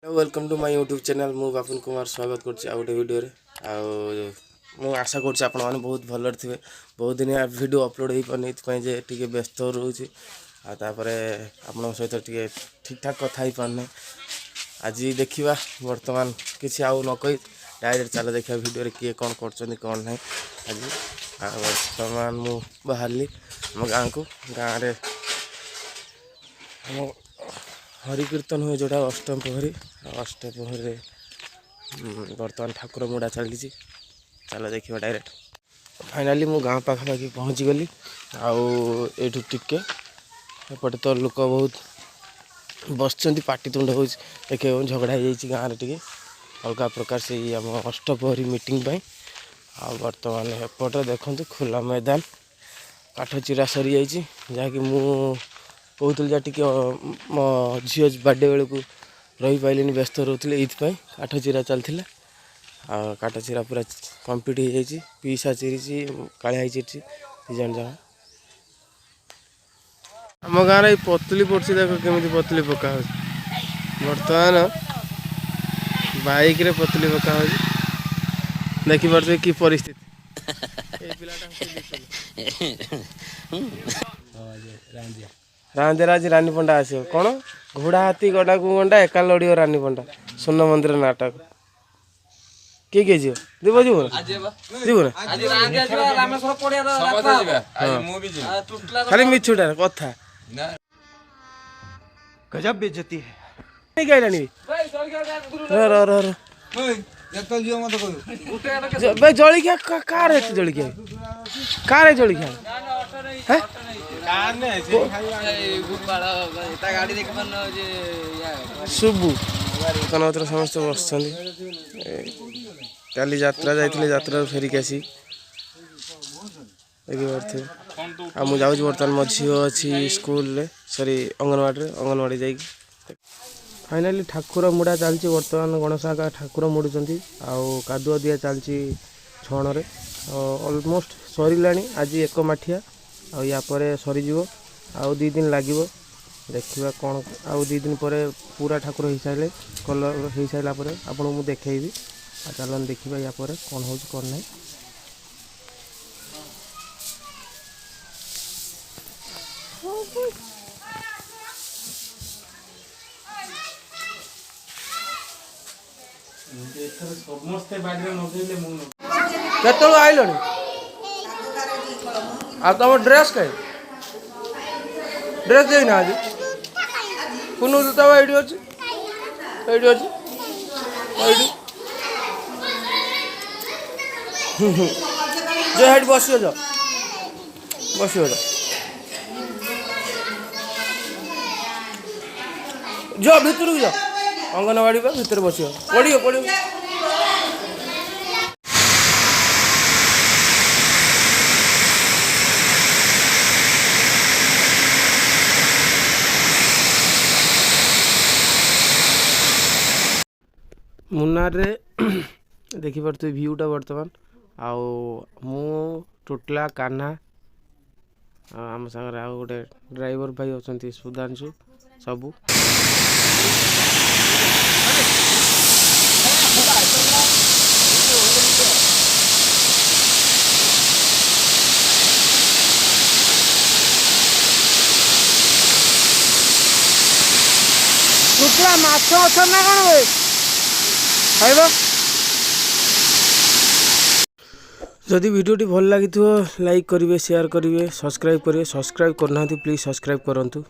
Welcome to my YouTube channel मु बापुन कुमार स्वागत करछि गोटे वीडियो रे मु आशा करछि आपण माने बहुत भलर थिबे। बहुत दिन वीडियो अपलोड हो पानी जे टिके व्यस्त रहउछि आ तापरे आपण सहित टिके ठीक ठाक कथा ही पाने। आज देखिबा वर्तमान किछि आउ न कहि डायरेक्ट चलो देखिबा वीडियो रे किए कोन करछनी कोन नै। आज वर्तमान मु बाहरली हम गाँव को गाँव रे हरि कीर्तन हुए जोड़ा अष्टम प्रहरी बर्तमान ठाकुर मुड़ा चली चलो देखिए डायरेक्ट। फाइनाली मु गाँव पाखापाखि पहुँची गली आउ टिके एपटे तो लोक बहुत बस पाटितुंड हो देखिए झगड़ा हो गाँव टे अलग प्रकार से आम अष्टप्रहरी मीटिंग आ बर्तमान एपटे देखो खुला मैदान काठ चिरा सरी जाइए जहाँकि मु कहूल जा टी मो झील बर्थडे बेलू रही पारे व्यस्त रोते ये काठ चिरा चलता काठ चिरा पूरा कम्प्लीट हो जाए पीसा चिरी कालिया चिरी दिजन जाक आम गाँव पतली पड़ी देख केमी पतली पका बर्तमान बाइक रे पतली पका देखिपे कि परिस्थिति राज रानी पंडा आस कौन घोड़ा हाथी गड़ा को गंडा एका लड़ो रानी पंडा स्वर्ण मंदिर नाटक किए किए जीव जीव जीव ना खाली मिछुटा कथा गजब बेइज्जती है जलिखिया कार जलिखिया कार जलिखिया शुभु कनत्र समस्त बस काली यात्रा जाइए यात्रा फेरिक आसी देखिए आ मुझे जाऊँ बर्तमान मो झील अच्छी स्कूल सॉरी अंगनवाड़ी जा फाइनाली ठाकुर मुड़ा चलती बर्तमान गणेशा ठाकुर मुड़ुंट आदुआ दिया चलती छण रे ऑलमोस्ट सरिला आज एक माठिया या सरीज आउ 2 दिन लगे देखा कौन आउ 2 दिन पर पूरा ठाकुर हो सारे कलर हो सारा आपको मुझे देखी चलन देखा या कौन हो कौन ना केत आइल आ तुम ड्रेस कहीं ड्रेस देना आज कुनु तो तब ये अच्छी जो हेड बस जो भीतर को जाओ अंगनवाड़ी पर भीतर बस पढ़ो मुन्नार रे देखिपे भ्यूटा बर्तमान आउ मु टोटला कान्हा आम सागर आउ गोटे ड्राइवर भाई अच्छा सुधांशु सबू टोटला माछ अच्छा ना कौन भाई खाइबा जदि वीडियोटी भल लगी लाइक करेंगे शेयर करेंगे सब्सक्राइब करेंगे सब्सक्राइब करना प्लीज सब्सक्राइब करूँ।